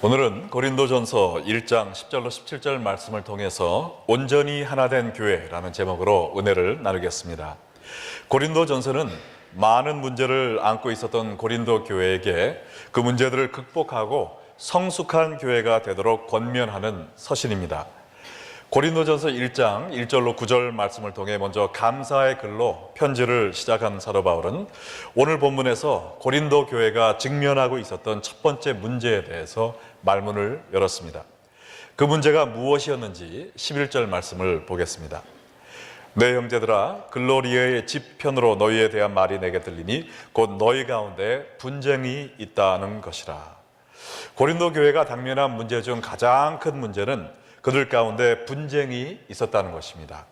오늘은 고린도전서 1장 10절로 17절 말씀을 통해서 온전히 하나 된 교회라는 제목으로 은혜를 나누겠습니다. 고린도전서는 많은 문제를 안고 있었던 고린도 교회에게 그 문제들을 극복하고 성숙한 교회가 되도록 권면하는 서신입니다. 고린도전서 1장 1절로 9절 말씀을 통해 먼저 감사의 글로 편지를 시작한 사도 바울은 오늘 본문에서 고린도 교회가 직면하고 있었던 첫 번째 문제에 대해서 말문을 열었습니다. 그 문제가 무엇이었는지 11절 말씀을 보겠습니다. 내 형제들아, 글로리의 집 편으로 너희에 대한 말이 내게 들리니 곧 너희 가운데 분쟁이 있다는 것이라. 고린도 교회가 당면한 문제 중 가장 큰 문제는 그들 가운데 분쟁이 있었다는 것입니다.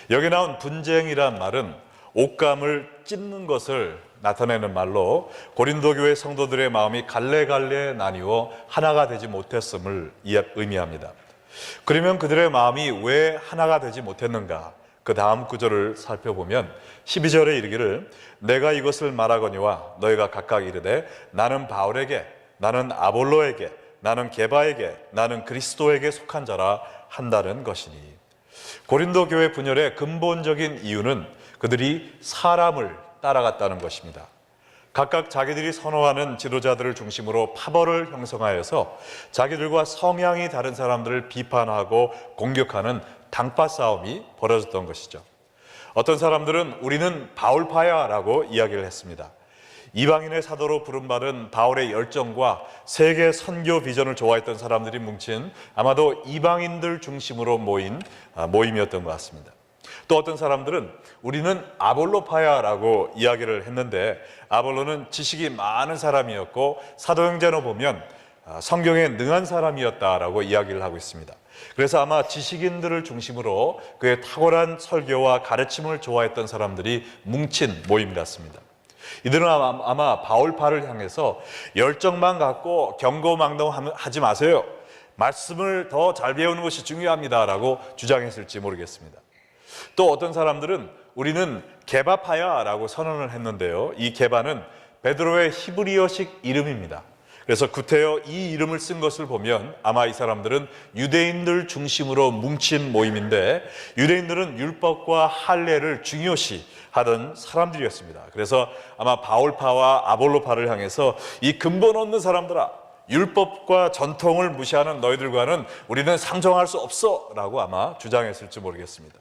여기 나온 분쟁이란 말은 옷감을 찢는 것을 나타내는 말로 고린도 교회 성도들의 마음이 갈래갈래 나뉘어 하나가 되지 못했음을 의미합니다. 그러면 그들의 마음이 왜 하나가 되지 못했는가? 그 다음 구절을 살펴보면 12절에 이르기를 내가 이것을 말하거니와 너희가 각각 이르되 나는 바울에게, 나는 아볼로에게, 나는 게바에게, 나는 그리스도에게 속한 자라 한다는 것이니. 고린도 교회 분열의 근본적인 이유는 그들이 사람을 따라갔다는 것입니다. 각각 자기들이 선호하는 지도자들을 중심으로 파벌을 형성하여서 자기들과 성향이 다른 사람들을 비판하고 공격하는 당파 싸움이 벌어졌던 것이죠. 어떤 사람들은 우리는 바울파야 라고 이야기를 했습니다. 이방인의 사도로 부름받은 바울의 열정과 세계 선교 비전을 좋아했던 사람들이 뭉친 아마도 이방인들 중심으로 모인 모임이었던 것 같습니다. 또 어떤 사람들은 우리는 아볼로파야라고 이야기를 했는데, 아볼로는 지식이 많은 사람이었고 사도행전을 보면 성경에 능한 사람이었다라고 이야기를 하고 있습니다. 그래서 아마 지식인들을 중심으로 그의 탁월한 설교와 가르침을 좋아했던 사람들이 뭉친 모임 같습니다. 이들은 아마 바울파를 향해서 열정만 갖고 경고망동하지 마세요, 말씀을 더 잘 배우는 것이 중요합니다 라고 주장했을지 모르겠습니다. 또 어떤 사람들은 우리는 게바파야 라고 선언을 했는데요, 이 게바는 베드로의 히브리어식 이름입니다. 그래서 구태여 이 이름을 쓴 것을 보면 아마 이 사람들은 유대인들 중심으로 뭉친 모임인데, 유대인들은 율법과 할례를 중요시 하던 사람들이었습니다. 그래서 아마 바울파와 아볼로파를 향해서 이 근본 없는 사람들아, 율법과 전통을 무시하는 너희들과는 우리는 상종할 수 없어 라고 아마 주장했을지 모르겠습니다.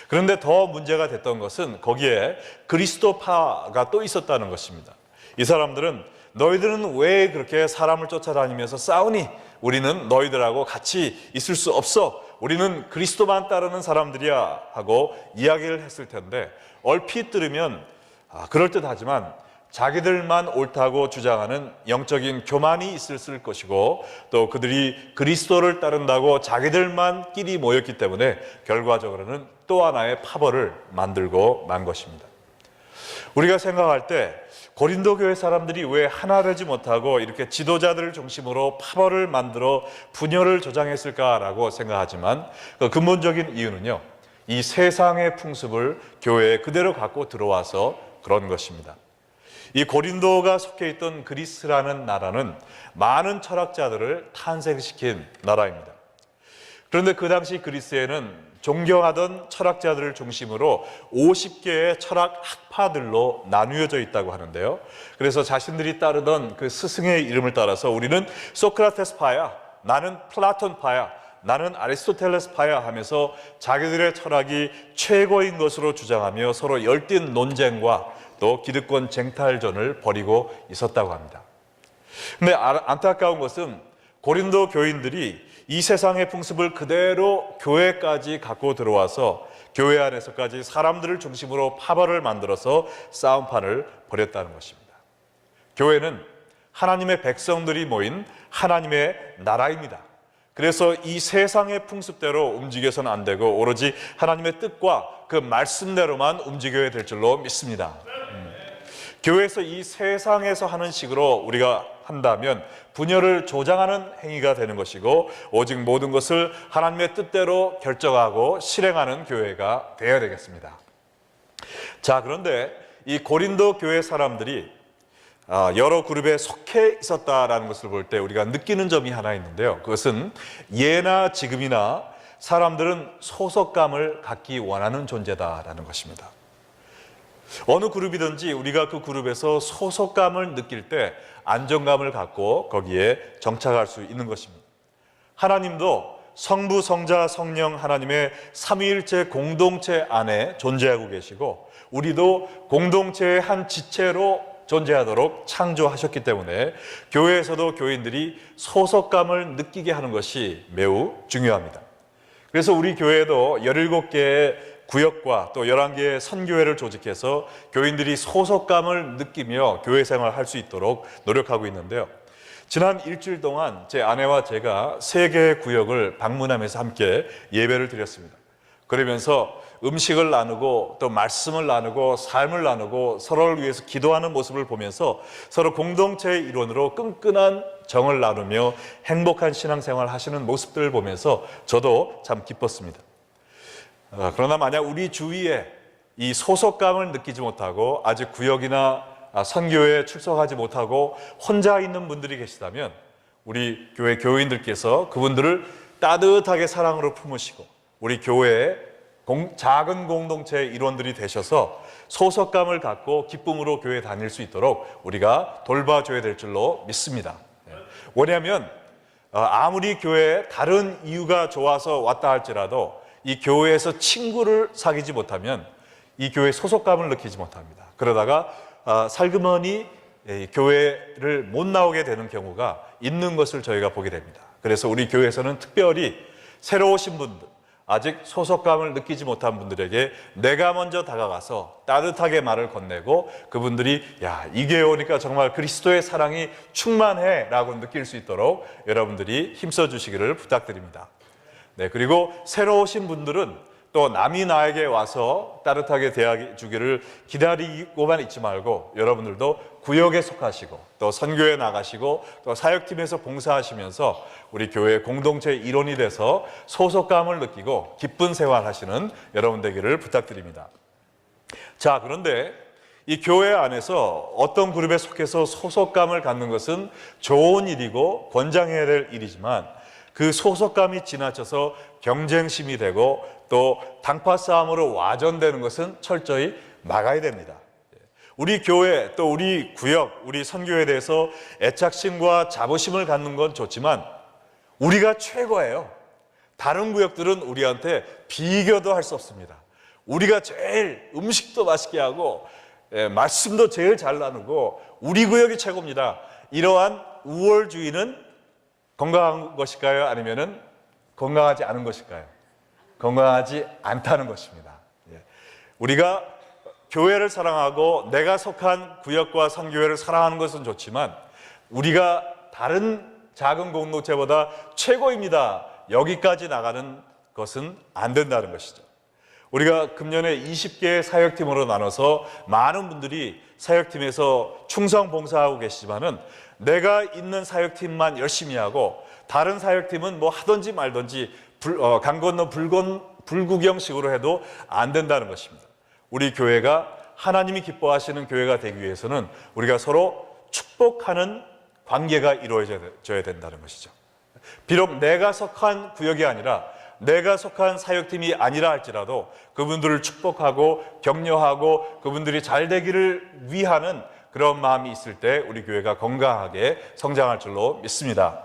그런데 더 문제가 됐던 것은 거기에 그리스도파가 또 있었다는 것입니다. 이 사람들은 너희들은 왜 그렇게 사람을 쫓아다니면서 싸우니? 우리는 너희들하고 같이 있을 수 없어. 우리는 그리스도만 따르는 사람들이야 하고 이야기를 했을 텐데, 얼핏 들으면 그럴듯하지만 자기들만 옳다고 주장하는 영적인 교만이 있을 것이고, 또 그들이 그리스도를 따른다고 자기들만 끼리 모였기 때문에 결과적으로는 또 하나의 파벌을 만들고 만 것입니다. 우리가 생각할 때 고린도 교회 사람들이 왜 하나 되지 못하고 이렇게 지도자들을 중심으로 파벌을 만들어 분열을 조장했을까라고 생각하지만, 그 근본적인 이유는요, 이 세상의 풍습을 교회에 그대로 갖고 들어와서 그런 것입니다. 이 고린도가 속해 있던 그리스라는 나라는 많은 철학자들을 탄생시킨 나라입니다. 그런데 그 당시 그리스에는 존경하던 철학자들을 중심으로 50개의 철학 학파들로 나누어져 있다고 하는데요, 그래서 자신들이 따르던 그 스승의 이름을 따라서 우리는 소크라테스파야, 나는 플라톤파야, 나는 아리스토텔레스파야 하면서 자기들의 철학이 최고인 것으로 주장하며 서로 열띤 논쟁과 또 기득권 쟁탈전을 벌이고 있었다고 합니다. 그런데 안타까운 것은 고린도 교인들이 이 세상의 풍습을 그대로 교회까지 갖고 들어와서 교회 안에서까지 사람들을 중심으로 파벌을 만들어서 싸움판을 벌였다는 것입니다. 교회는 하나님의 백성들이 모인 하나님의 나라입니다. 그래서 이 세상의 풍습대로 움직여서는 안 되고 오로지 하나님의 뜻과 그 말씀대로만 움직여야 될 줄로 믿습니다. 교회에서 이 세상에서 하는 식으로 우리가 한다면 분열을 조장하는 행위가 되는 것이고, 오직 모든 것을 하나님의 뜻대로 결정하고 실행하는 교회가 되어야 되겠습니다. 자, 그런데 이 고린도 교회 사람들이 여러 그룹에 속해 있었다라는 것을 볼 때 우리가 느끼는 점이 하나 있는데요. 그것은 예나 지금이나 사람들은 소속감을 갖기 원하는 존재다라는 것입니다. 어느 그룹이든지 우리가 그 그룹에서 소속감을 느낄 때 안정감을 갖고 거기에 정착할 수 있는 것입니다. 하나님도 성부, 성자, 성령 하나님의 삼위일체 공동체 안에 존재하고 계시고 우리도 공동체의 한 지체로 존재하도록 창조하셨기 때문에 교회에서도 교인들이 소속감을 느끼게 하는 것이 매우 중요합니다. 그래서 우리 교회도 17개의 구역과 또 11개의 선교회를 조직해서 교인들이 소속감을 느끼며 교회 생활을 할 수 있도록 노력하고 있는데요. 지난 일주일 동안 제 아내와 제가 3개의 구역을 방문하면서 함께 예배를 드렸습니다. 그러면서 음식을 나누고 또 말씀을 나누고 삶을 나누고 서로를 위해서 기도하는 모습을 보면서 서로 공동체의 일원으로 끈끈한 정을 나누며 행복한 신앙생활을 하시는 모습들을 보면서 저도 참 기뻤습니다. 그러나 만약 우리 주위에 이 소속감을 느끼지 못하고 아직 구역이나 선교회에 출석하지 못하고 혼자 있는 분들이 계시다면 우리 교회 교인들께서 그분들을 따뜻하게 사랑으로 품으시고 우리 교회의 작은 공동체의 일원들이 되셔서 소속감을 갖고 기쁨으로 교회에 다닐 수 있도록 우리가 돌봐줘야 될 줄로 믿습니다. 왜냐하면 아무리 교회에 다른 이유가 좋아서 왔다 할지라도 이 교회에서 친구를 사귀지 못하면 이 교회에 소속감을 느끼지 못합니다. 그러다가 살그머니 교회를 못 나오게 되는 경우가 있는 것을 저희가 보게 됩니다. 그래서 우리 교회에서는 특별히 새로 오신 분들, 아직 소속감을 느끼지 못한 분들에게 내가 먼저 다가가서 따뜻하게 말을 건네고 그분들이 이 교회 오니까 정말 그리스도의 사랑이 충만해 라고 느낄 수 있도록 여러분들이 힘써 주시기를 부탁드립니다. 그리고 새로 오신 분들은 또 남이 나에게 와서 따뜻하게 대해 주기를 기다리고만 있지 말고 여러분들도 구역에 속하시고 또 선교에 나가시고 또 사역팀에서 봉사하시면서 우리 교회 공동체의 일원이 돼서 소속감을 느끼고 기쁜 생활하시는 여러분 되기를 부탁드립니다. 자, 그런데 이 교회 안에서 어떤 그룹에 속해서 소속감을 갖는 것은 좋은 일이고 권장해야 될 일이지만 그 소속감이 지나쳐서 경쟁심이 되고 또 당파 싸움으로 와전되는 것은 철저히 막아야 됩니다. 우리 교회 또 우리 구역, 우리 선교에 대해서 애착심과 자부심을 갖는 건 좋지만 우리가 최고예요. 다른 구역들은 우리한테 비교도 할 수 없습니다. 우리가 제일 음식도 맛있게 하고 말씀도 제일 잘 나누고 우리 구역이 최고입니다. 이러한 우월주의는 건강한 것일까요? 아니면은 건강하지 않은 것일까요? 건강하지 않다는 것입니다. 우리가 교회를 사랑하고 내가 속한 구역과 선교회를 사랑하는 것은 좋지만 우리가 다른 작은 공동체보다 최고입니다. 여기까지 나가는 것은 안 된다는 것이죠. 우리가 금년에 20개의 사역팀으로 나눠서 많은 분들이 사역팀에서 충성 봉사하고 계시지만은 내가 있는 사역팀만 열심히 하고 다른 사역팀은 뭐 하든지 말든지 강 건너 불구경식으로 해도 안 된다는 것입니다. 우리 교회가 하나님이 기뻐하시는 교회가 되기 위해서는 우리가 서로 축복하는 관계가 이루어져야 된다는 것이죠. 비록 내가 속한 구역이 아니라 내가 속한 사역팀이 아니라 할지라도 그분들을 축복하고 격려하고 그분들이 잘 되기를 위하는 그런 마음이 있을 때 우리 교회가 건강하게 성장할 줄로 믿습니다.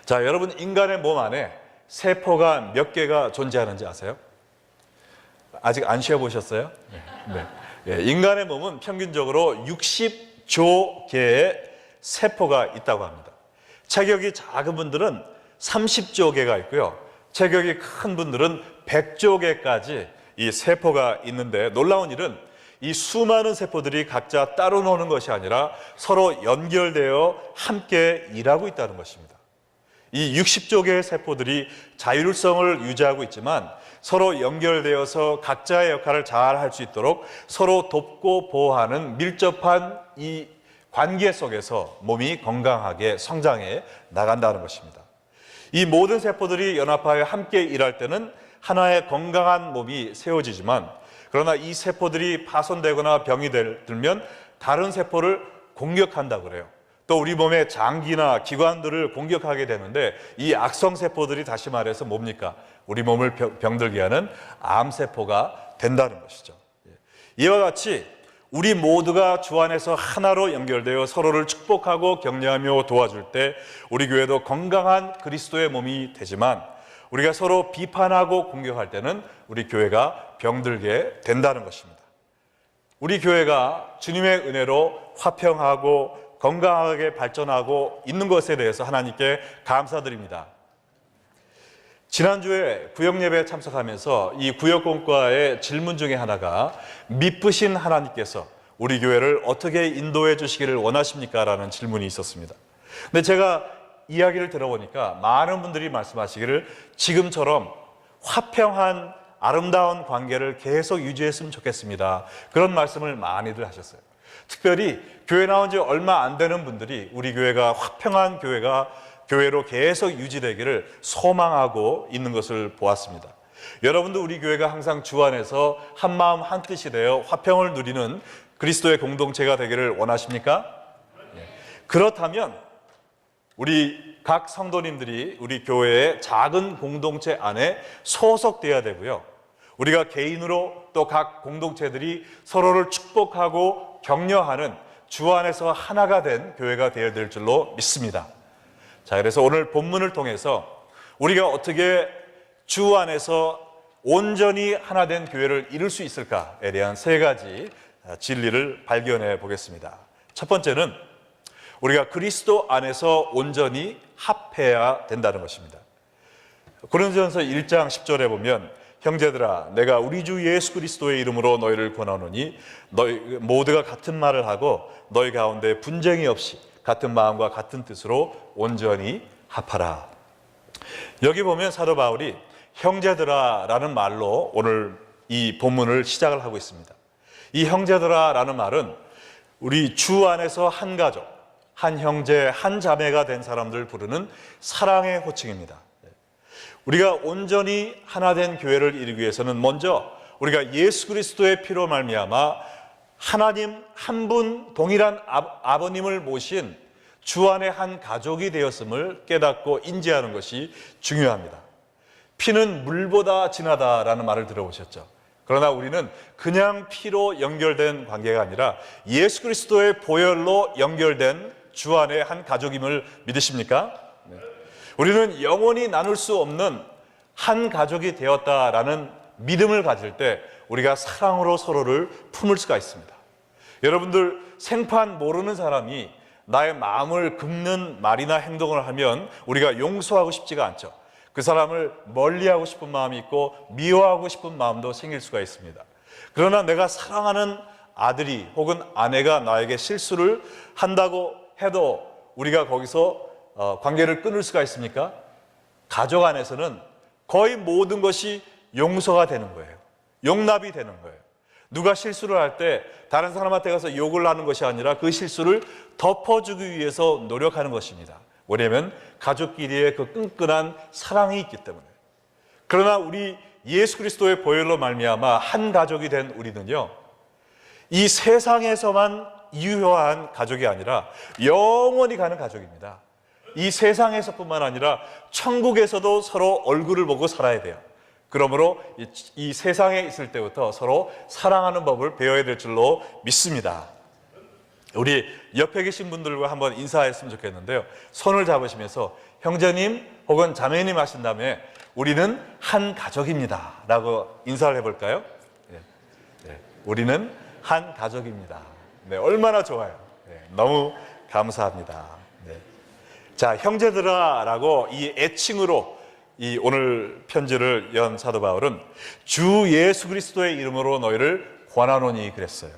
자, 여러분 인간의 몸 안에 세포가 몇 개가 존재하는지 아세요? 아직 안 쉬어보셨어요? 네. 인간의 몸은 평균적으로 60조 개의 세포가 있다고 합니다. 체격이 작은 분들은 30조 개가 있고요. 체격이 큰 분들은 100조 개까지 이 세포가 있는데 놀라운 일은 이 수많은 세포들이 각자 따로 노는 것이 아니라 서로 연결되어 함께 일하고 있다는 것입니다. 이 60조 개의 세포들이 자율성을 유지하고 있지만 서로 연결되어서 각자의 역할을 잘 할 수 있도록 서로 돕고 보호하는 밀접한 이 관계 속에서 몸이 건강하게 성장해 나간다는 것입니다. 이 모든 세포들이 연합하여 함께 일할 때는 하나의 건강한 몸이 세워지지만 그러나 이 세포들이 파손되거나 병이 들면 다른 세포를 공격한다 그래요. 또 우리 몸의 장기나 기관들을 공격하게 되는데 이 악성세포들이 다시 말해서 뭡니까? 우리 몸을 병들게 하는 암세포가 된다는 것이죠. 이와 같이 우리 모두가 주 안에서 하나로 연결되어 서로를 축복하고 격려하며 도와줄 때 우리 교회도 건강한 그리스도의 몸이 되지만, 우리가 서로 비판하고 공격할 때는 우리 교회가 병들게 된다는 것입니다. 우리 교회가 주님의 은혜로 화평하고 건강하게 발전하고 있는 것에 대해서 하나님께 감사드립니다. 지난주에 구역예배에 참석하면서 이 구역공과의 질문 중에 하나가 미쁘신 하나님께서 우리 교회를 어떻게 인도해 주시기를 원하십니까? 라는 질문이 있었습니다. 근데 제가 이야기를 들어보니까 많은 분들이 말씀하시기를 지금처럼 화평한 아름다운 관계를 계속 유지했으면 좋겠습니다. 그런 말씀을 많이들 하셨어요. 특별히 교회 나온 지 얼마 안 되는 분들이 우리 교회가 화평한 교회로 계속 유지되기를 소망하고 있는 것을 보았습니다. 여러분도 우리 교회가 항상 주 안에서 한 마음 한 뜻이 되어 화평을 누리는 그리스도의 공동체가 되기를 원하십니까? 그렇다면 우리 각 성도님들이 우리 교회의 작은 공동체 안에 소속되어야 되고요, 우리가 개인으로 또 각 공동체들이 서로를 축복하고 격려하는 주 안에서 하나가 된 교회가 되어야 될 줄로 믿습니다. 자, 그래서 오늘 본문을 통해서 우리가 어떻게 주 안에서 온전히 하나 된 교회를 이룰 수 있을까에 대한 세 가지 진리를 발견해 보겠습니다. 첫 번째는 우리가 그리스도 안에서 온전히 합해야 된다는 것입니다. 고린도전서 1장 10절에 보면 형제들아, 내가 우리 주 예수 그리스도의 이름으로 너희를 권하노니 너희 모두가 같은 말을 하고 너희 가운데 분쟁이 없이 같은 마음과 같은 뜻으로 온전히 합하라. 여기 보면 사도 바울이 형제들아 라는 말로 오늘 이 본문을 시작을 하고 있습니다. 이 형제들아 라는 말은 우리 주 안에서 한 가족, 한 형제, 한 자매가 된 사람들 부르는 사랑의 호칭입니다. 우리가 온전히 하나 된 교회를 이루기 위해서는 먼저 우리가 예수 그리스도의 피로 말미암아 하나님 한 분 동일한 아버님을 모신 주 안의 한 가족이 되었음을 깨닫고 인지하는 것이 중요합니다. 피는 물보다 진하다라는 말을 들어보셨죠? 그러나 우리는 그냥 피로 연결된 관계가 아니라 예수 그리스도의 보혈로 연결된 주 안의 한 가족임을 믿으십니까? 네. 우리는 영원히 나눌 수 없는 한 가족이 되었다라는 믿음을 가질 때 우리가 사랑으로 서로를 품을 수가 있습니다. 여러분들 생판 모르는 사람이 나의 마음을 긁는 말이나 행동을 하면 우리가 용서하고 싶지가 않죠. 그 사람을 멀리하고 싶은 마음이 있고 미워하고 싶은 마음도 생길 수가 있습니다. 그러나 내가 사랑하는 아들이 혹은 아내가 나에게 실수를 한다고 해도 우리가 거기서 관계를 끊을 수가 있습니까? 가족 안에서는 거의 모든 것이 용서가 되는 거예요. 용납이 되는 거예요. 누가 실수를 할 때 다른 사람한테 가서 욕을 하는 것이 아니라 그 실수를 덮어주기 위해서 노력하는 것입니다. 왜냐하면 가족끼리의 그 끈끈한 사랑이 있기 때문에. 그러나 우리 예수 그리스도의 보혈로 말미암아 한 가족이 된 우리는요, 이 세상에서만 유효한 가족이 아니라 영원히 가는 가족입니다. 이 세상에서뿐만 아니라 천국에서도 서로 얼굴을 보고 살아야 돼요. 그러므로 이 세상에 있을 때부터 서로 사랑하는 법을 배워야 될 줄로 믿습니다. 우리 옆에 계신 분들과 한번 인사했으면 좋겠는데요, 손을 잡으시면서 형제님 혹은 자매님 하신 다음에 우리는 한 가족입니다 라고 인사를 해볼까요? 네. 우리는 한 가족입니다. 네, 얼마나 좋아요. 네, 너무 감사합니다. 네. 자, 형제들아 라고 이 애칭으로 이 오늘 편지를 연 사도 바울은 주 예수 그리스도의 이름으로 너희를 권하노니 그랬어요.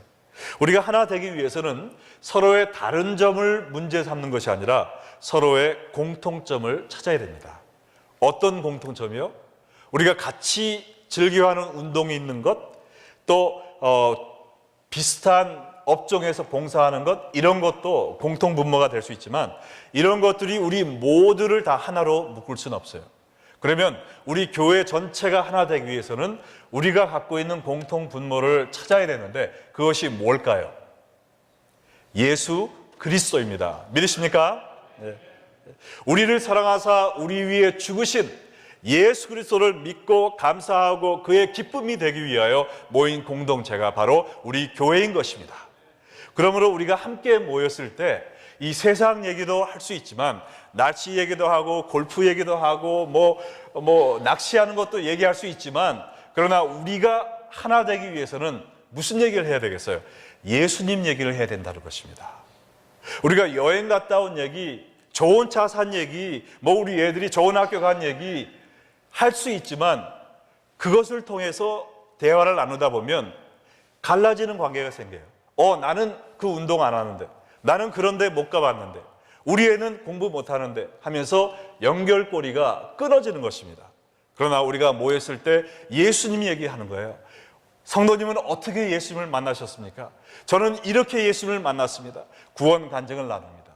우리가 하나 되기 위해서는 서로의 다른 점을 문제 삼는 것이 아니라 서로의 공통점을 찾아야 됩니다. 어떤 공통점이요? 우리가 같이 즐겨하는 운동이 있는 것, 또 비슷한 업종에서 봉사하는 것, 이런 것도 공통분모가 될 수 있지만 이런 것들이 우리 모두를 다 하나로 묶을 수는 없어요. 그러면 우리 교회 전체가 하나 되기 위해서는 우리가 갖고 있는 공통 분모를 찾아야 되는데 그것이 뭘까요? 예수 그리스도입니다. 믿으십니까? 네. 우리를 사랑하사 우리 위해 죽으신 예수 그리스도를 믿고 감사하고 그의 기쁨이 되기 위하여 모인 공동체가 바로 우리 교회인 것입니다. 그러므로 우리가 함께 모였을 때 이 세상 얘기도 할 수 있지만 날씨 얘기도 하고 골프 얘기도 하고 뭐 낚시하는 것도 얘기할 수 있지만, 그러나 우리가 하나 되기 위해서는 무슨 얘기를 해야 되겠어요? 예수님 얘기를 해야 된다는 것입니다. 우리가 여행 갔다 온 얘기, 좋은 차 산 얘기, 우리 애들이 좋은 학교 간 얘기 할 수 있지만, 그것을 통해서 대화를 나누다 보면 갈라지는 관계가 생겨요. 나는 그 운동 안 하는데, 나는 그런데 못 가봤는데, 우리 애는 공부 못 하는데 하면서 연결고리가 끊어지는 것입니다. 그러나 우리가 모였을 때 예수님 얘기하는 거예요. 성도님은 어떻게 예수님을 만나셨습니까? 저는 이렇게 예수님을 만났습니다. 구원 간증을 나눕니다.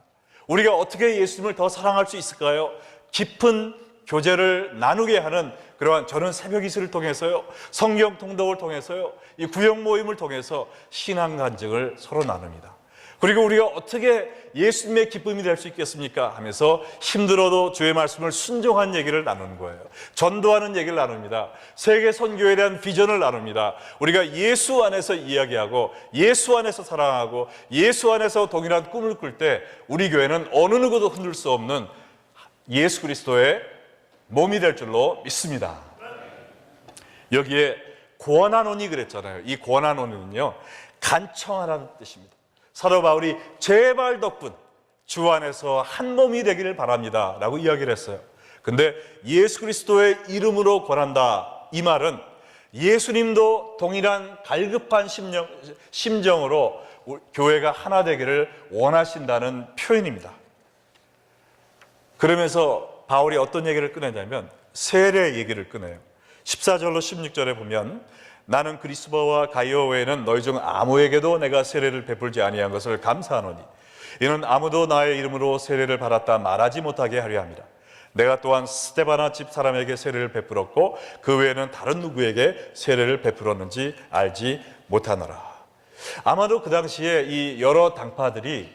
우리가 어떻게 예수님을 더 사랑할 수 있을까요? 깊은 교제를 나누게 하는 그러한, 저는 새벽 이슬을 통해서요, 성경 통독을 통해서요, 이 구역 모임을 통해서 신앙 간증을 서로 나눕니다. 그리고 우리가 어떻게 예수님의 기쁨이 될 수 있겠습니까? 하면서 힘들어도 주의 말씀을 순종한 얘기를 나누는 거예요. 전도하는 얘기를 나눕니다. 세계 선교에 대한 비전을 나눕니다. 우리가 예수 안에서 이야기하고 예수 안에서 사랑하고 예수 안에서 동일한 꿈을 꿀 때 우리 교회는 어느 누구도 흔들 수 없는 예수 그리스도의 몸이 될 줄로 믿습니다. 여기에 고난원이 그랬잖아요. 이 고난원은요, 간청하라는 뜻입니다. 사도 바울이 제발 덕분 주 안에서 한 몸이 되기를 바랍니다 라고 이야기를 했어요. 근데 예수 그리스도의 이름으로 권한다, 이 말은 예수님도 동일한 갈급한 심정으로 교회가 하나 되기를 원하신다는 표현입니다. 그러면서 바울이 어떤 얘기를 꺼내냐면 세례 얘기를 꺼내요. 14절로 16절에 보면, 나는 그리스도와 가이오 외에는 너희 중 아무에게도 내가 세례를 베풀지 아니한 것을 감사하노니 이는 아무도 나의 이름으로 세례를 받았다 말하지 못하게 하려 함이라. 내가 또한 스데바나 집 사람에게 세례를 베풀었고 그 외에는 다른 누구에게 세례를 베풀었는지 알지 못하노라. 아마도 그 당시에 이 여러 당파들이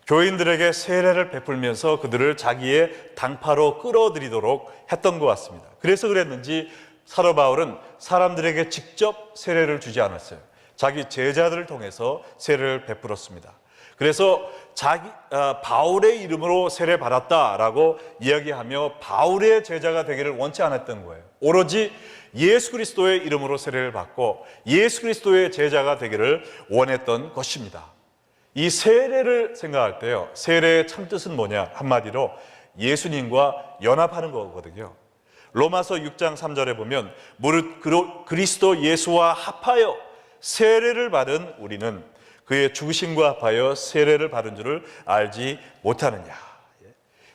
교인들에게 세례를 베풀면서 그들을 자기의 당파로 끌어들이도록 했던 것 같습니다. 그래서 그랬는지 사도 바울은 사람들에게 직접 세례를 주지 않았어요. 자기 제자들을 통해서 세례를 베풀었습니다. 그래서 바울의 이름으로 세례 받았다라고 이야기하며 바울의 제자가 되기를 원치 않았던 거예요. 오로지 예수 그리스도의 이름으로 세례를 받고 예수 그리스도의 제자가 되기를 원했던 것입니다. 이 세례를 생각할 때요, 세례의 참뜻은 뭐냐? 한마디로 예수님과 연합하는 거거든요. 로마서 6장 3절에 보면 무릇 그리스도 예수와 합하여 세례를 받은 우리는 그의 죽으심과 합하여 세례를 받은 줄을 알지 못하느냐.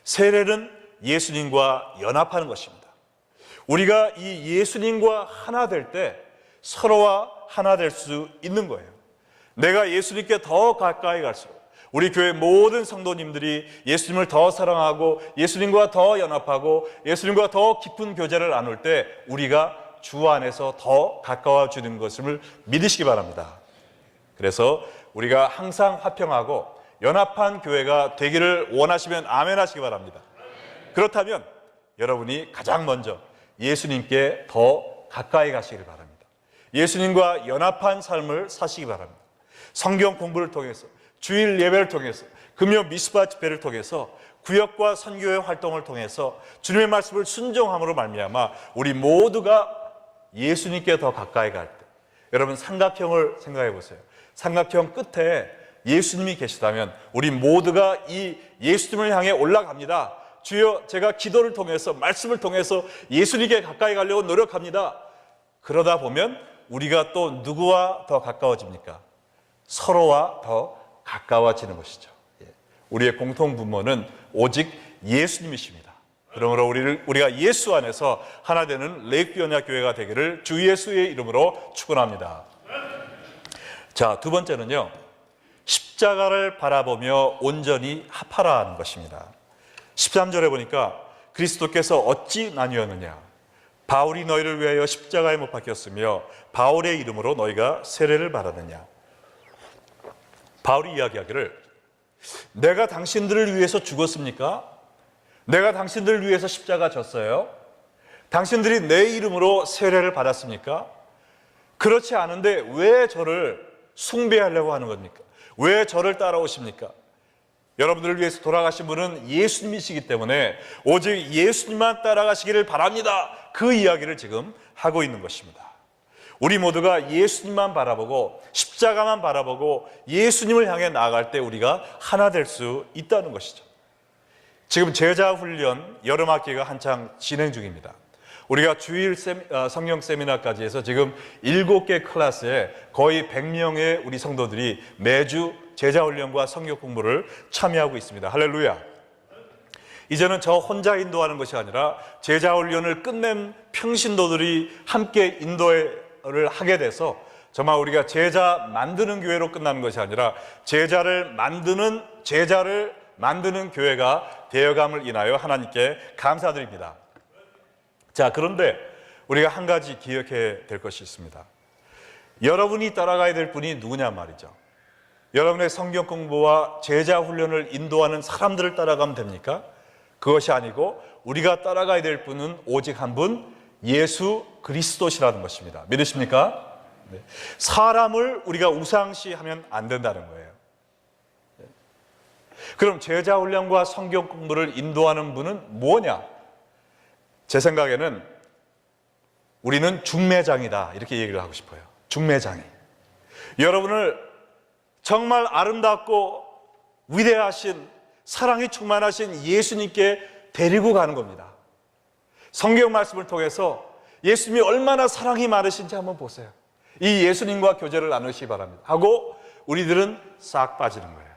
세례는 예수님과 연합하는 것입니다. 우리가 이 예수님과 하나 될 때 서로와 하나 될 수 있는 거예요. 내가 예수님께 더 가까이 갈수록 우리 교회 모든 성도님들이 예수님을 더 사랑하고 예수님과 더 연합하고 예수님과 더 깊은 교제를 나눌 때 우리가 주 안에서 더 가까워지는 것을 믿으시기 바랍니다. 그래서 우리가 항상 화평하고 연합한 교회가 되기를 원하시면 아멘 하시기 바랍니다. 그렇다면 여러분이 가장 먼저 예수님께 더 가까이 가시기를 바랍니다. 예수님과 연합한 삶을 사시기 바랍니다. 성경 공부를 통해서, 주일 예배를 통해서, 금요 미스바 집회를 통해서, 구역과 선교회 활동을 통해서 주님의 말씀을 순종함으로 말미암아 우리 모두가 예수님께 더 가까이 갈 때, 여러분 삼각형을 생각해 보세요. 삼각형 끝에 예수님이 계시다면 우리 모두가 이 예수님을 향해 올라갑니다. 주여, 제가 기도를 통해서 말씀을 통해서 예수님께 가까이 가려고 노력합니다. 그러다 보면 우리가 또 누구와 더 가까워집니까? 서로와 더 가까워지는 것이죠. 우리의 공통 분모는 오직 예수님이십니다. 그러므로 우리가 예수 안에서 하나 되는 레이크연합 교회가 되기를 주 예수의 이름으로 축원합니다. 자, 두 번째는요, 십자가를 바라보며 온전히 합하라는 것입니다. 13절에 보니까 그리스도께서 어찌 나뉘었느냐, 바울이 너희를 위하여 십자가에 못 박혔으며 바울의 이름으로 너희가 세례를 받았느냐. 바울이 이야기하기를 내가 당신들을 위해서 죽었습니까? 내가 당신들을 위해서 십자가 졌어요? 당신들이 내 이름으로 세례를 받았습니까? 그렇지 않은데 왜 저를 숭배하려고 하는 겁니까? 왜 저를 따라오십니까? 여러분들을 위해서 돌아가신 분은 예수님이시기 때문에 오직 예수님만 따라가시기를 바랍니다. 그 이야기를 지금 하고 있는 것입니다. 우리 모두가 예수님만 바라보고 십자가만 바라보고 예수님을 향해 나아갈 때 우리가 하나 될 수 있다는 것이죠. 지금 제자훈련 여름학기가 한창 진행 중입니다. 우리가 주일 성경 세미나까지 해서 지금 7개 클래스에 거의 100명의 우리 성도들이 매주 제자훈련과 성경 공부를 참여하고 있습니다. 할렐루야. 이제는 저 혼자 인도하는 것이 아니라 제자훈련을 끝낸 평신도들이 함께 인도를 하게 돼서 정말 우리가 제자 만드는 교회로 끝나는 것이 아니라 제자를 만드는 교회가 되어감을 인하여 하나님께 감사드립니다. 자, 그런데 우리가 한 가지 기억해야 될 것이 있습니다. 여러분이 따라가야 될 분이 누구냐 말이죠. 여러분의 성경 공부와 제자 훈련을 인도하는 사람들을 따라가면 됩니까? 그것이 아니고 우리가 따라가야 될 분은 오직 한 분, 예수 그리스도시라는 것입니다. 믿으십니까? 네. 사람을 우리가 우상시하면 안 된다는 거예요. 네. 그럼 제자 훈련과 성경 공부를 인도하는 분은 뭐냐? 제 생각에는 우리는 중매장이다, 이렇게 얘기를 하고 싶어요. 중매장이. 여러분을 정말 아름답고 위대하신 사랑이 충만하신 예수님께 데리고 가는 겁니다. 성경 말씀을 통해서 예수님이 얼마나 사랑이 많으신지 한번 보세요. 이 예수님과 교제를 나누시기 바랍니다. 하고 우리들은 싹 빠지는 거예요.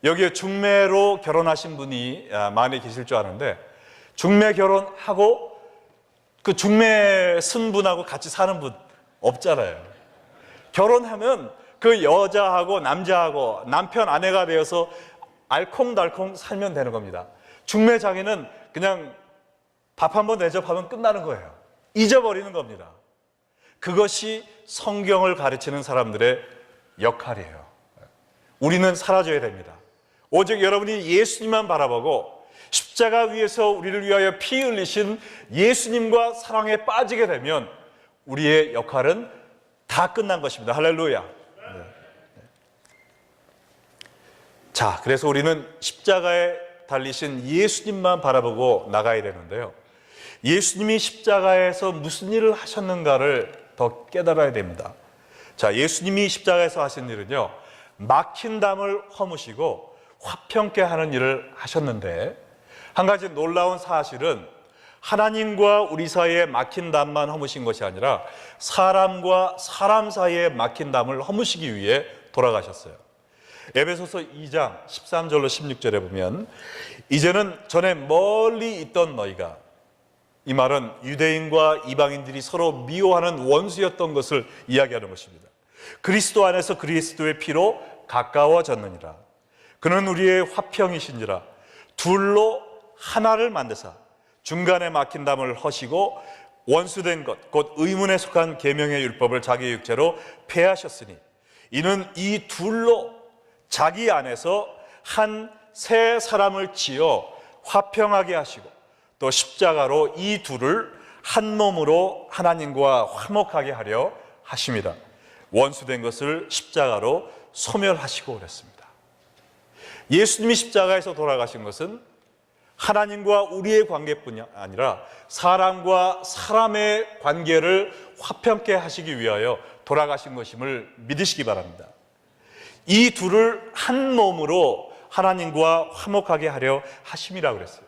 여기에 중매로 결혼하신 분이 많이 계실 줄 아는데, 중매 결혼하고 그 중매 신분하고 같이 사는 분 없잖아요. 결혼하면 그 여자하고 남자하고 남편 아내가 되어서 알콩달콩 살면 되는 겁니다. 중매장애는 그냥 밥 한번 대접하면 끝나는 거예요. 잊어버리는 겁니다. 그것이 성경을 가르치는 사람들의 역할이에요. 우리는 사라져야 됩니다. 오직 여러분이 예수님만 바라보고 십자가 위에서 우리를 위하여 피 흘리신 예수님과 사랑에 빠지게 되면 우리의 역할은 다 끝난 것입니다. 할렐루야. 네. 자, 그래서 우리는 십자가에 달리신 예수님만 바라보고 나가야 되는데요. 예수님이 십자가에서 무슨 일을 하셨는가를 더 깨달아야 됩니다. 자, 예수님이 십자가에서 하신 일은요, 막힌 담을 허무시고 화평케 하는 일을 하셨는데, 한 가지 놀라운 사실은 하나님과 우리 사이에 막힌 담만 허무신 것이 아니라 사람과 사람 사이에 막힌 담을 허무시기 위해 돌아가셨어요. 에베소서 2장 13절로 16절에 보면, 이제는 전에 멀리 있던 너희가, 이 말은 유대인과 이방인들이 서로 미워하는 원수였던 것을 이야기하는 것입니다. 그리스도 안에서 그리스도의 피로 가까워졌느니라. 그는 우리의 화평이신지라. 둘로 하나를 만드사 중간에 막힌 담을 허시고 원수된 것 곧 의문에 속한 계명의 율법을 자기 육체로 폐하셨으니 이는 이 둘로 자기 안에서 한 새 사람을 지어 화평하게 하시고 또 십자가로 이 둘을 한 몸으로 하나님과 화목하게 하려 하심이라. 원수된 것을 십자가로 소멸하시고 그랬습니다. 예수님이 십자가에서 돌아가신 것은 하나님과 우리의 관계뿐이 아니라 사람과 사람의 관계를 화평케 하시기 위하여 돌아가신 것임을 믿으시기 바랍니다. 이 둘을 한 몸으로 하나님과 화목하게 하려 하심이라고 그랬어요.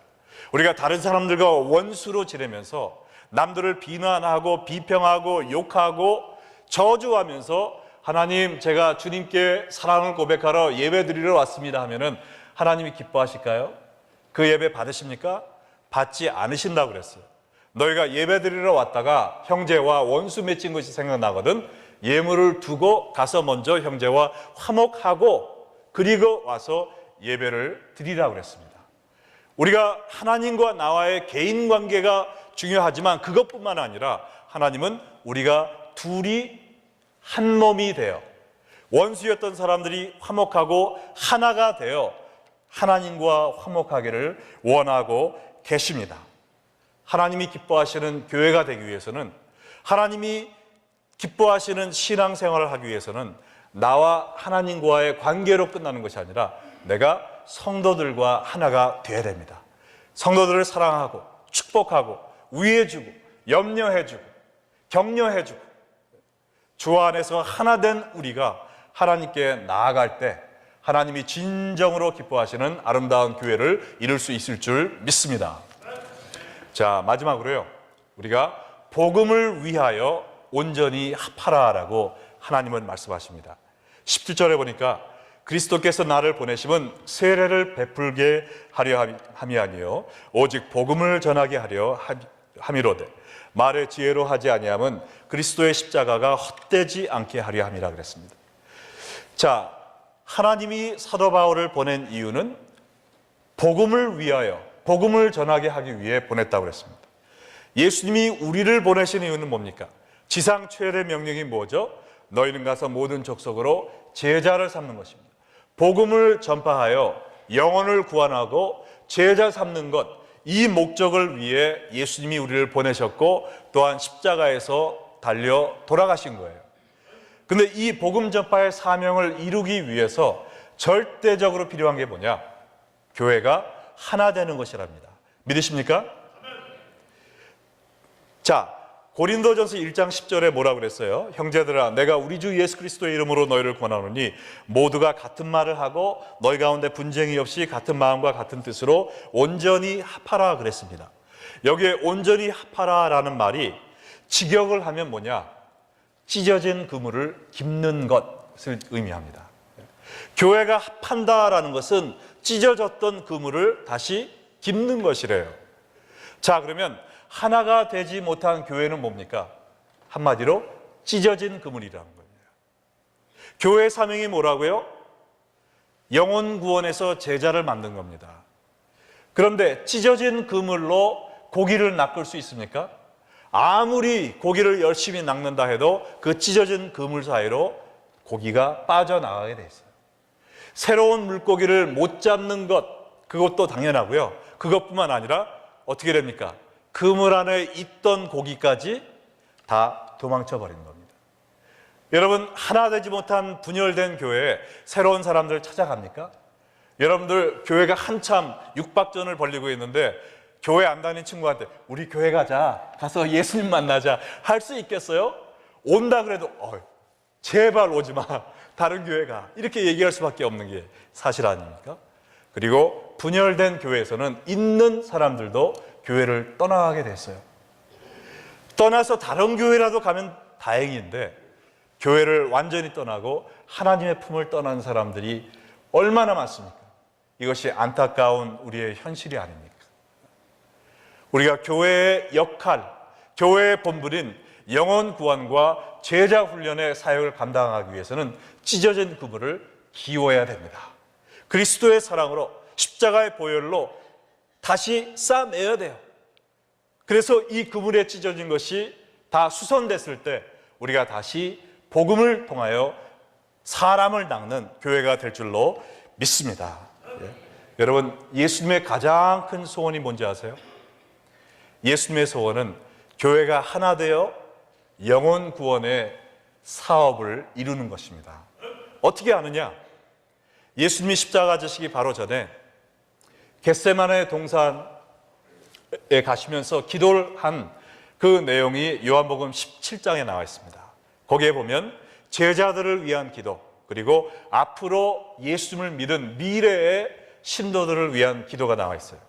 우리가 다른 사람들과 원수로 지내면서 남들을 비난하고 비평하고 욕하고 저주하면서 하나님, 제가 주님께 사랑을 고백하러 예배 드리러 왔습니다 하면은 하나님이 기뻐하실까요? 그 예배 받으십니까? 받지 않으신다고 그랬어요. 너희가 예배 드리러 왔다가 형제와 원수 맺힌 것이 생각나거든 예물을 두고 가서 먼저 형제와 화목하고 그리고 와서 예배를 드리라고 그랬습니다. 우리가 하나님과 나와의 개인 관계가 중요하지만 그것뿐만 아니라 하나님은 우리가 둘이 한 몸이 되어 원수였던 사람들이 화목하고 하나가 되어 하나님과 화목하기를 원하고 계십니다. 하나님이 기뻐하시는 교회가 되기 위해서는, 하나님이 기뻐하시는 신앙생활을 하기 위해서는 나와 하나님과의 관계로 끝나는 것이 아니라 내가 성도들과 하나가 되어야 됩니다. 성도들을 사랑하고 축복하고 위해주고 염려해주고 격려해주고 주 안에서 하나 된 우리가 하나님께 나아갈 때 하나님이 진정으로 기뻐하시는 아름다운 교회를 이룰 수 있을 줄 믿습니다. 자, 마지막으로요, 우리가 복음을 위하여 온전히 합하라라고 하나님은 말씀하십니다. 17절에 보니까 그리스도께서 나를 보내심은 세례를 베풀게 하려 함이 아니요 오직 복음을 전하게 하려 함이로되 말의 지혜로 하지 아니함은 그리스도의 십자가가 헛되지 않게 하려 함이라 그랬습니다. 자, 하나님이 사도 바울을 보낸 이유는 복음을 위하여, 복음을 전하게 하기 위해 보냈다고 그랬습니다. 예수님이 우리를 보내신 이유는 뭡니까? 지상 최대 명령이 뭐죠? 너희는 가서 모든 족속으로 제자를 삼는 것입니다. 복음을 전파하여 영혼을 구원하고 제자 삼는 것, 이 목적을 위해 예수님이 우리를 보내셨고 또한 십자가에서 달려 돌아가신 거예요. 근데 이 복음 전파의 사명을 이루기 위해서 절대적으로 필요한 게 뭐냐? 교회가 하나 되는 것이랍니다. 믿으십니까? 자, 고린도전서 1장 10절에 뭐라고 그랬어요? 형제들아, 내가 우리 주 예수 그리스도의 이름으로 너희를 권하노니 모두가 같은 말을 하고 너희 가운데 분쟁이 없이 같은 마음과 같은 뜻으로 온전히 합하라 그랬습니다. 여기에 온전히 합하라라는 말이 직역을 하면 뭐냐? 찢어진 그물을 깁는 것을 의미합니다. 교회가 합한다라는 것은 찢어졌던 그물을 다시 깁는 것이래요. 자, 그러면 하나가 되지 못한 교회는 뭡니까? 한마디로 찢어진 그물이라는 겁니다. 교회의 사명이 뭐라고요? 영혼 구원에서 제자를 만든 겁니다. 그런데 찢어진 그물로 고기를 낚을 수 있습니까? 아무리 고기를 열심히 낚는다 해도 그 찢어진 그물 사이로 고기가 빠져나가게 돼 있어요. 새로운 물고기를 못 잡는 것, 그것도 당연하고요. 그것뿐만 아니라 어떻게 됩니까? 그물 안에 있던 고기까지 다 도망쳐 버린 겁니다. 여러분, 하나 되지 못한 분열된 교회에 새로운 사람들 찾아갑니까? 여러분들 교회가 한참 육박전을 벌이고 있는데 교회 안 다니는 친구한테 우리 교회 가자, 가서 예수님 만나자 할 수 있겠어요? 온다 그래도 제발 오지 마, 다른 교회 가, 이렇게 얘기할 수밖에 없는 게 사실 아닙니까? 그리고 분열된 교회에서는 있는 사람들도 교회를 떠나게 됐어요. 떠나서 다른 교회라도 가면 다행인데 교회를 완전히 떠나고 하나님의 품을 떠난 사람들이 얼마나 많습니까? 이것이 안타까운 우리의 현실이 아닙니까? 우리가 교회의 역할, 교회의 본분인 영혼 구원과 제자 훈련의 사역을 감당하기 위해서는 찢어진 그물을 기워야 됩니다. 그리스도의 사랑으로, 십자가의 보혈로 다시 싸매야 돼요. 그래서 이 그물에 찢어진 것이 다 수선됐을 때 우리가 다시 복음을 통하여 사람을 낚는 교회가 될 줄로 믿습니다. 여러분, 예수님의 가장 큰 소원이 뭔지 아세요? 예수님의 소원은 교회가 하나 되어 영혼 구원의 사업을 이루는 것입니다. 어떻게 아느냐? 예수님이 십자가 지시기 바로 전에 겟세마네 동산에 가시면서 기도를 한 그 내용이 요한복음 17장에 나와 있습니다. 거기에 보면 제자들을 위한 기도, 그리고 앞으로 예수님을 믿은 미래의 신도들을 위한 기도가 나와 있어요.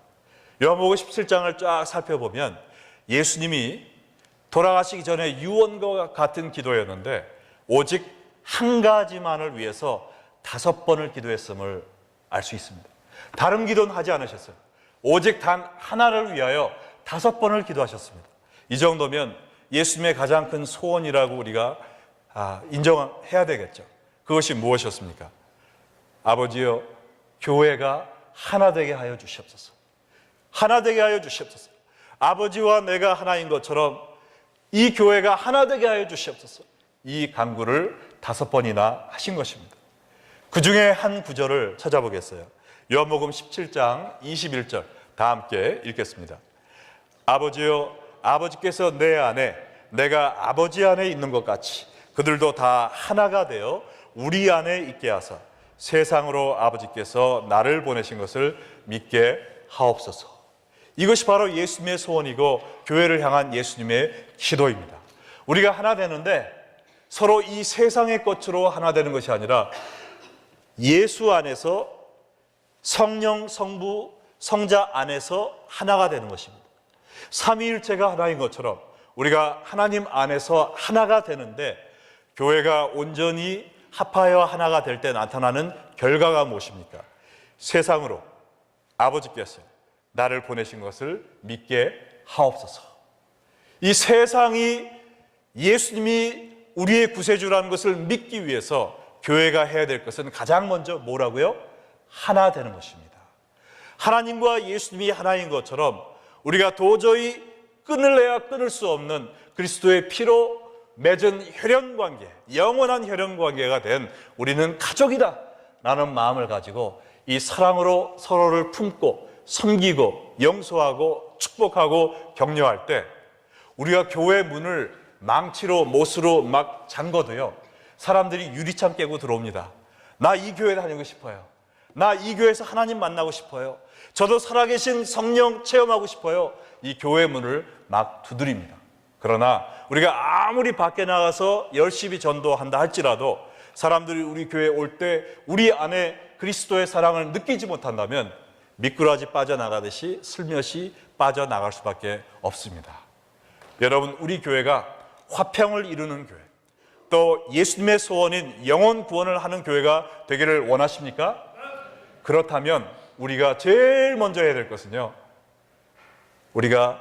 요한복음 17장을 쫙 살펴보면 예수님이 돌아가시기 전에 유언과 같은 기도였는데 오직 한 가지만을 위해서 5번을 기도했음을 알 수 있습니다. 다른 기도는 하지 않으셨어요. 오직 단 하나를 위하여 5번을 기도하셨습니다. 이 정도면 예수님의 가장 큰 소원이라고 우리가 인정해야 되겠죠. 그것이 무엇이었습니까? 아버지여, 교회가 하나 되게 하여 주시옵소서. 하나 되게 하여 주시옵소서. 아버지와 내가 하나인 것처럼 이 교회가 하나 되게 하여 주시옵소서. 이 간구를 5번이나 하신 것입니다. 그 중에 한 구절을 찾아보겠어요. 요한복음 17장 21절 다 함께 읽겠습니다. 아버지여, 아버지께서 내 안에 내가 아버지 안에 있는 것 같이 그들도 다 하나가 되어 우리 안에 있게 하사 세상으로 아버지께서 나를 보내신 것을 믿게 하옵소서. 이것이 바로 예수님의 소원이고 교회를 향한 예수님의 기도입니다. 우리가 하나 되는데 서로 이 세상의 것으로 하나 되는 것이 아니라 예수 안에서 성령, 성부, 성자 안에서 하나가 되는 것입니다. 삼위일체가 하나인 것처럼 우리가 하나님 안에서 하나가 되는데 교회가 온전히 합하여 하나가 될 때 나타나는 결과가 무엇입니까? 세상으로 아버지께서 나를 보내신 것을 믿게 하옵소서. 이 세상이 예수님이 우리의 구세주라는 것을 믿기 위해서 교회가 해야 될 것은 가장 먼저 뭐라고요? 하나 되는 것입니다. 하나님과 예수님이 하나인 것처럼 우리가 도저히 끊을래야 끊을 수 없는 그리스도의 피로 맺은 혈연관계, 영원한 혈연관계가 된 우리는 가족이다 라는 마음을 가지고 이 사랑으로 서로를 품고 섬기고 용서하고 축복하고 격려할 때 우리가 교회 문을 망치로 못으로 막 잠궈도요 사람들이 유리창 깨고 들어옵니다. 나 이 교회 다니고 싶어요. 나 이 교회에서 하나님 만나고 싶어요. 저도 살아계신 성령 체험하고 싶어요. 이 교회 문을 막 두드립니다. 그러나 우리가 아무리 밖에 나가서 열심히 전도한다 할지라도 사람들이 우리 교회에 올 때 우리 안에 그리스도의 사랑을 느끼지 못한다면 미꾸라지 빠져나가듯이 슬며시 빠져나갈 수밖에 없습니다. 여러분, 우리 교회가 화평을 이루는 교회, 또 예수님의 소원인 영혼 구원을 하는 교회가 되기를 원하십니까? 그렇다면 우리가 제일 먼저 해야 될 것은요, 우리가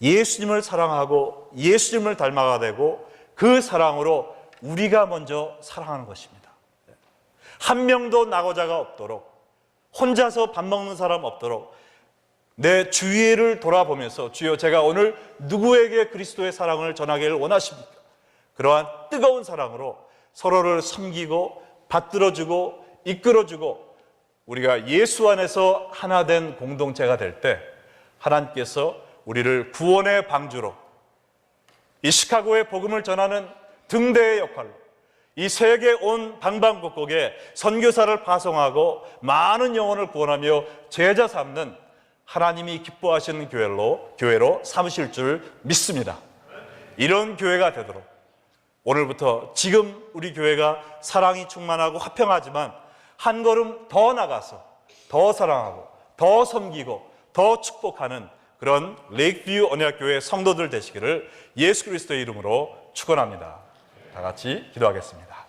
예수님을 사랑하고 예수님을 닮아가 되고 그 사랑으로 우리가 먼저 사랑하는 것입니다. 한 명도 나고자가 없도록, 혼자서 밥 먹는 사람 없도록 내 주위를 돌아보면서 주여, 제가 오늘 누구에게 그리스도의 사랑을 전하기를 원하십니까? 그러한 뜨거운 사랑으로 서로를 섬기고 받들어주고 이끌어주고 우리가 예수 안에서 하나 된 공동체가 될 때 하나님께서 우리를 구원의 방주로, 이 시카고의 복음을 전하는 등대의 역할로, 이 세계 온 방방곡곡에 선교사를 파송하고 많은 영혼을 구원하며 제자 삼는 하나님이 기뻐하시는 교회로 삼으실 줄 믿습니다. 이런 교회가 되도록 오늘부터 지금 우리 교회가 사랑이 충만하고 화평하지만 한 걸음 더 나가서 더 사랑하고 더 섬기고 더 축복하는 그런 레이크뷰 언약교회 성도들 되시기를 예수 그리스도의 이름으로 축원합니다. 다 같이 기도하겠습니다.